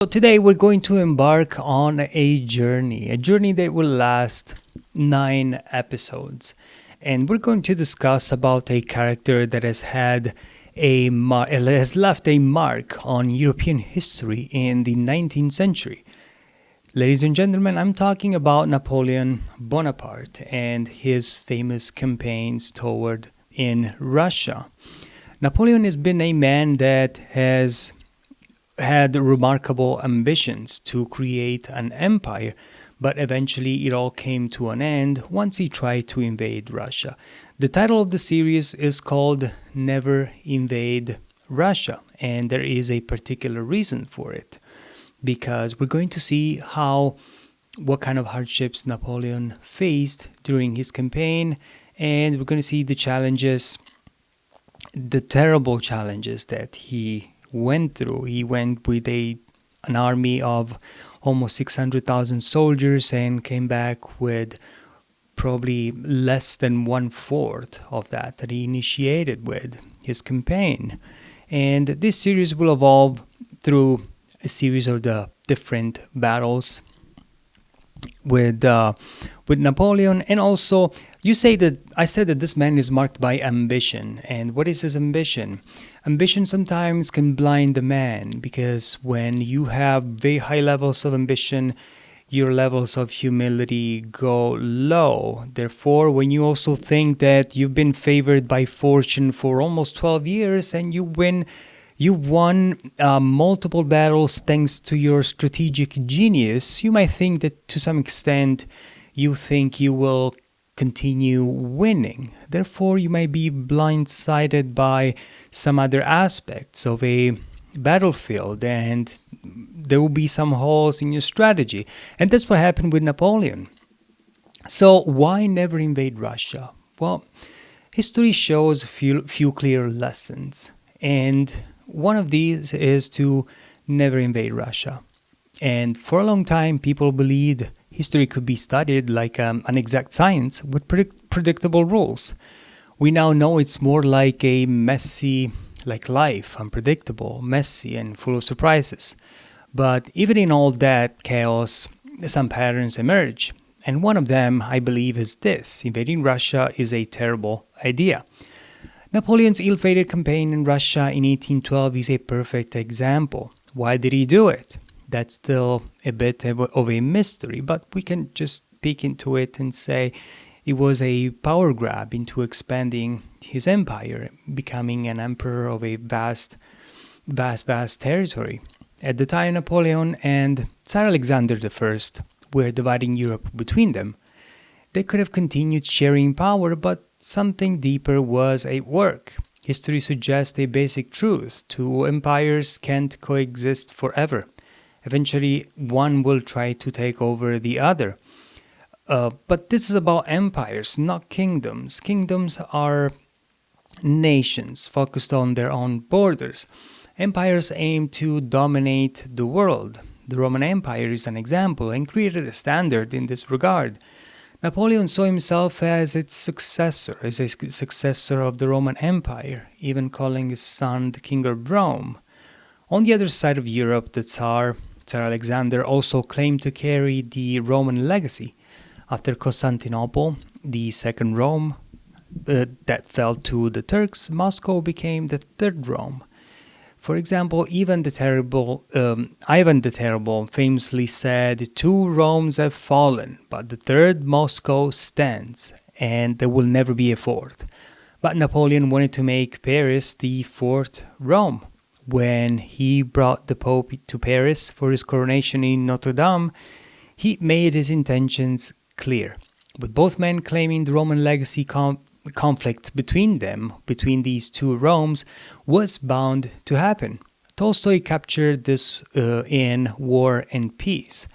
So today we're going to embark on a journey that will last 9 episodes. And we're going to discuss about a character that has left a mark on European history in the 19th century. Ladies and gentlemen, I'm talking about Napoleon Bonaparte and his famous campaigns toward in Russia. Napoleon has been a man that has had remarkable ambitions to create an empire, but eventually it all came to an end once he tried to invade Russia. The title of the series is called Never Invade Russia, and there is a particular reason for it, because we're going to see what kind of hardships Napoleon faced during his campaign, and we're going to see the challenges, the terrible challenges that he went through. He went with an army of almost 600,000 soldiers and came back with probably less than 1/4 of that he initiated with his campaign. And this series will evolve through a series of the different battles with Napoleon. And also, I said that this man is marked by ambition. And what is his ambition? Ambition sometimes can blind the man, because when you have very high levels of ambition, your levels of humility go low. Therefore, when you also think that you've been favored by fortune for almost 12 years and you won multiple battles thanks to your strategic genius, you might think that to some extent you think you will continue winning. Therefore, you might be blindsided by some other aspects of a battlefield, and there will be some holes in your strategy. And that's what happened with Napoleon. So why never invade Russia? Well, history shows few clear lessons, and one of these is to never invade Russia. And for a long time, people believed history could be studied like an exact science with predictable rules. We now know it's more like a messy, like life, unpredictable, messy, and full of surprises. But even in all that chaos, some patterns emerge. And one of them, I believe, is this: invading Russia is a terrible idea. Napoleon's ill-fated campaign in Russia in 1812 is a perfect example. Why did he do it? That's still a bit of a mystery, but we can just peek into it and say it was a power grab into expanding his empire, becoming an emperor of a vast territory. At the time, Napoleon and Tsar Alexander I were dividing Europe between them. They could have continued sharing power, but something deeper was at work. History suggests a basic truth: two empires can't coexist forever. Eventually, one will try to take over the other. But this is about empires, not kingdoms. Kingdoms are nations focused on their own borders. Empires aim to dominate the world. The Roman Empire is an example and created a standard in this regard. Napoleon saw himself as a successor of the Roman Empire, even calling his son the King of Rome. On the other side of Europe, the Tsar Alexander also claimed to carry the Roman legacy. After Constantinople, the second Rome, that fell to the Turks, Moscow became the third Rome. For example, Ivan the Terrible famously said, "Two Romes have fallen, but the third Moscow stands, and there will never be a fourth." But Napoleon wanted to make Paris the fourth Rome. When he brought the Pope to Paris for his coronation in Notre Dame, he made his intentions clear. With both men claiming the Roman legacy, conflict between these two Romes, was bound to happen. Tolstoy captured this in War and Peace.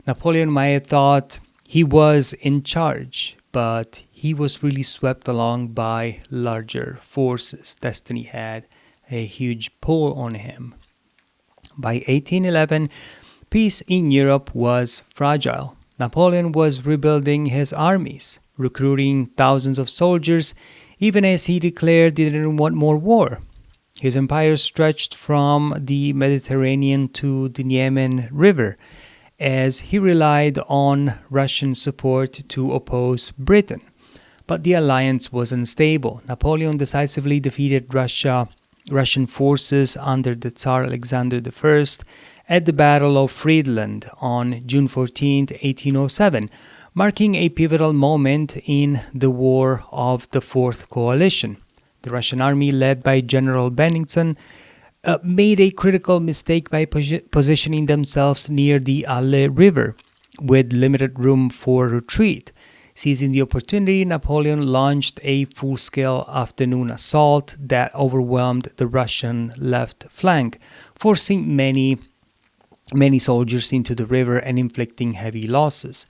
Napoleon might have thought he was in charge, but he was really swept along by larger forces. Destiny had a huge pull on him. By 1811, peace in Europe was fragile. Napoleon was rebuilding his armies, recruiting thousands of soldiers, even as he declared he didn't want more war. His empire stretched from the Mediterranean to the Yemen River, as he relied on Russian support to oppose Britain. But the alliance was unstable. Napoleon decisively defeated Russian forces under the Tsar Alexander I at the Battle of Friedland on June 14, 1807, marking a pivotal moment in the War of the Fourth Coalition. The Russian army, led by General Bennigsen, made a critical mistake by positioning themselves near the Alle River, with limited room for retreat. Seizing the opportunity, Napoleon launched a full-scale afternoon assault that overwhelmed the Russian left flank, forcing many soldiers into the river and inflicting heavy losses.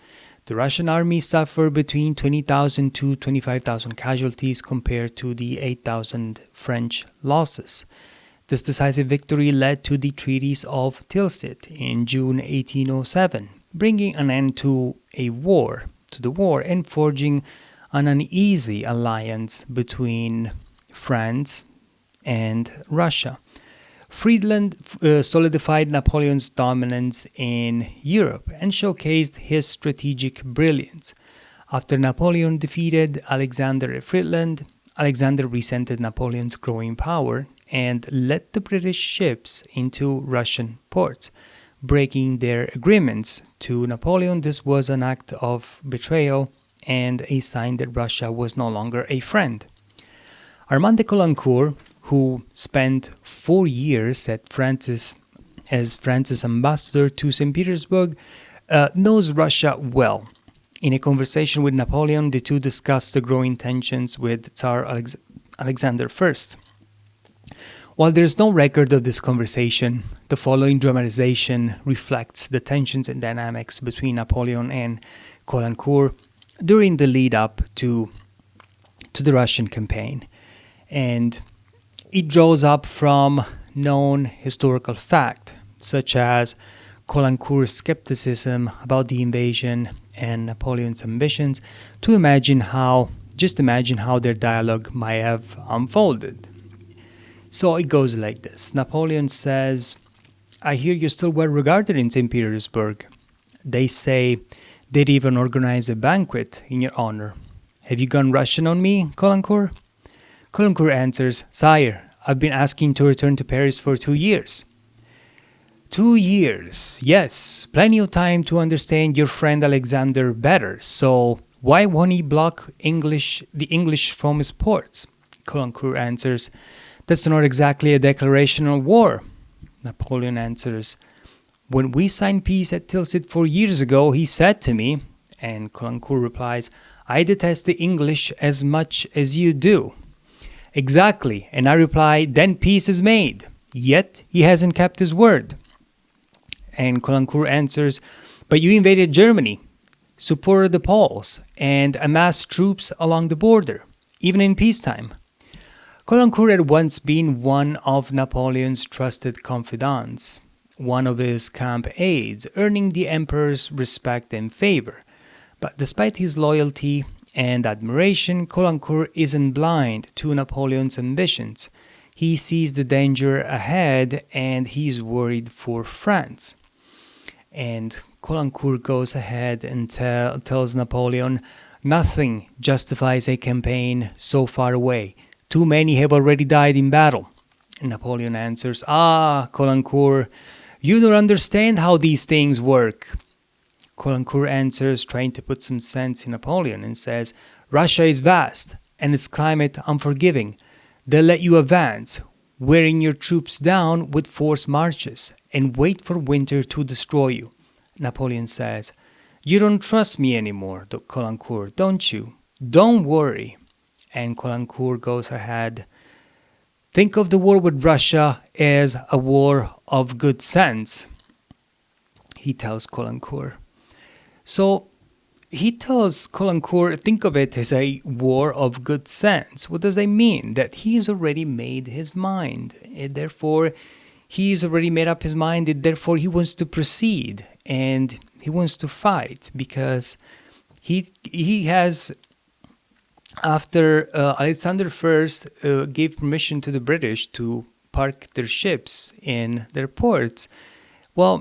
The Russian army suffered between 20,000 to 25,000 casualties compared to the 8,000 French losses. This decisive victory led to the Treaties of Tilsit in June 1807, bringing an end to the war and forging an uneasy alliance between France and Russia. Friedland solidified Napoleon's dominance in Europe and showcased his strategic brilliance. After Napoleon defeated Alexander at Friedland, Alexander resented Napoleon's growing power and let the British ships into Russian ports, breaking their agreements. To Napoleon, this was an act of betrayal and a sign that Russia was no longer a friend. Armand de Caulaincourt, who spent 4 years as France's ambassador to St. Petersburg, knows Russia well. In a conversation with Napoleon, the two discussed the growing tensions with Tsar Alexander I. While there is no record of this conversation, the following dramatization reflects the tensions and dynamics between Napoleon and Caulaincourt during the lead-up to the Russian campaign. And it draws up from known historical fact, such as Caulaincourt's skepticism about the invasion and Napoleon's ambitions, to imagine how their dialogue might have unfolded. So it goes like this. Napoleon says, "I hear you're still well regarded in St. Petersburg. They say they'd even organize a banquet in your honor. Have you gone Russian on me, Caulaincourt?" Caulaincourt answers, "Sire, I've been asking to return to Paris for 2 years." 2 years, yes, plenty of time to understand your friend Alexander better. So why won't he block the English from his ports? Caulaincourt answers, "That's not exactly a declaration of war." Napoleon answers, "When we signed peace at Tilsit 4 years ago, he said to me," and Caulaincourt replies, "I detest the English as much as you do." "Exactly," and I reply, "Then peace is made." Yet he hasn't kept his word. And Caulaincourt answers, "But you invaded Germany, supported the Poles, and amassed troops along the border, even in peacetime." Caulaincourt had once been one of Napoleon's trusted confidants, one of his camp aides, earning the emperor's respect and favor. But despite his loyalty and admiration, Caulaincourt isn't blind to Napoleon's ambitions. He sees the danger ahead and he's worried for France. And Caulaincourt goes ahead and tells Napoleon, "Nothing justifies a campaign so far away. Too many have already died in battle." And Napoleon answers, "Ah, Caulaincourt, you don't understand how these things work." Caulaincourt answers, trying to put some sense in Napoleon, and says, "Russia is vast, and its climate unforgiving. They'll let you advance, wearing your troops down with forced marches, and wait for winter to destroy you." Napoleon says, "You don't trust me anymore, Caulaincourt, don't you? Don't worry." And Caulaincourt goes ahead, "Think of the war with Russia as a war of good sense," he tells Caulaincourt. So he tells Caulaincourt, think of it as a war of good sense. What does that mean? That he's already made his mind. And therefore, he's already made up his mind. And therefore, he wants to proceed and he wants to fight because he has, after Alexander I gave permission to the British to park their ships in their ports. Well,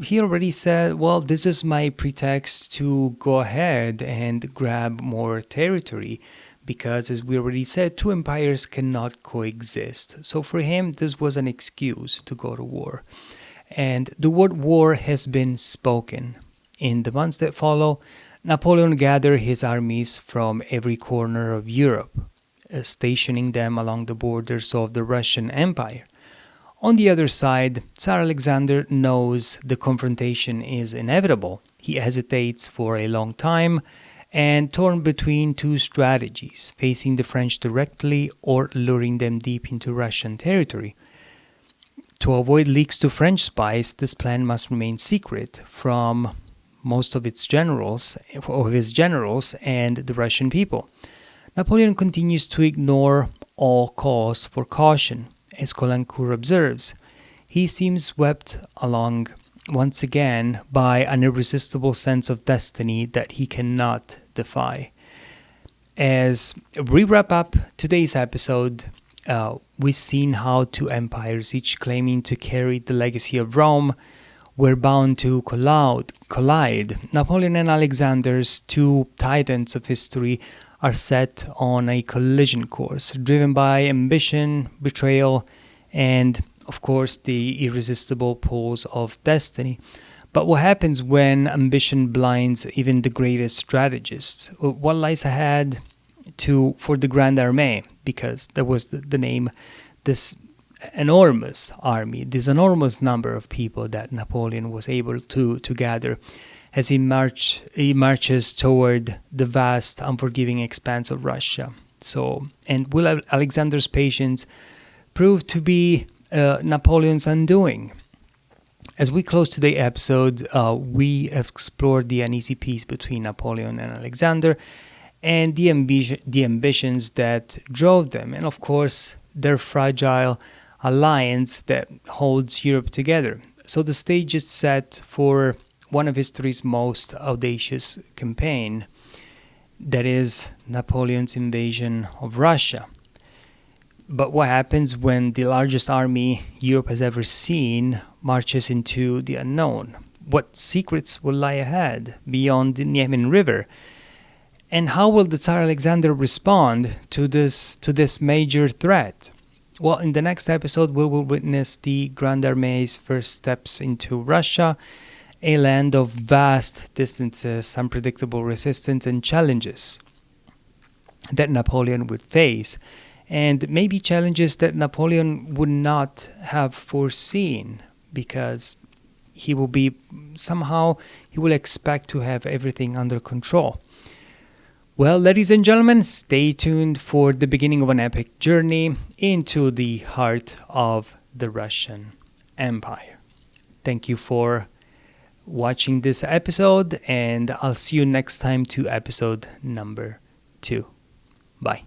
he already said, well, this is my pretext to go ahead and grab more territory because, as we already said, two empires cannot coexist. So for him, this was an excuse to go to war. And the word war has been spoken. In the months that follow, Napoleon gathered his armies from every corner of Europe, stationing them along the borders of the Russian Empire. On the other side, Tsar Alexander knows the confrontation is inevitable. He hesitates for a long time and torn between two strategies, facing the French directly or luring them deep into Russian territory. To avoid leaks to French spies, this plan must remain secret from most of his generals and the Russian people. Napoleon continues to ignore all cause for caution. As Caulaincourt observes, he seems swept along once again by an irresistible sense of destiny that he cannot defy. As we wrap up today's episode, we've seen how two empires, each claiming to carry the legacy of Rome, were bound to collide. Napoleon and Alexander's two titans of history are set on a collision course, driven by ambition, betrayal, and, of course, the irresistible pulls of destiny. But what happens when ambition blinds even the greatest strategists? What lies ahead for the Grand Armée? Because that was the name, this enormous army, this enormous number of people that Napoleon was able to gather as he marches toward the vast, unforgiving expanse of Russia. And will Alexander's patience prove to be Napoleon's undoing? As we close today's episode, we have explored the uneasy peace between Napoleon and Alexander and the ambitions that drove them, and of course, their fragile alliance that holds Europe together. So the stage is set for one of history's most audacious campaign, that is Napoleon's invasion of Russia. But what happens when the largest army Europe has ever seen marches into the unknown? What secrets will lie ahead beyond the Niemen River? And how will the Tsar Alexander respond to this major threat? Well, in the next episode, we will witness the Grand Armée's first steps into Russia, a land of vast distances, unpredictable resistance, and challenges that Napoleon would face, and maybe challenges that Napoleon would not have foreseen, because he will expect to have everything under control. Well, ladies and gentlemen, stay tuned for the beginning of an epic journey into the heart of the Russian Empire. Thank you for watching this episode, and I'll see you next time to episode number 2. Bye.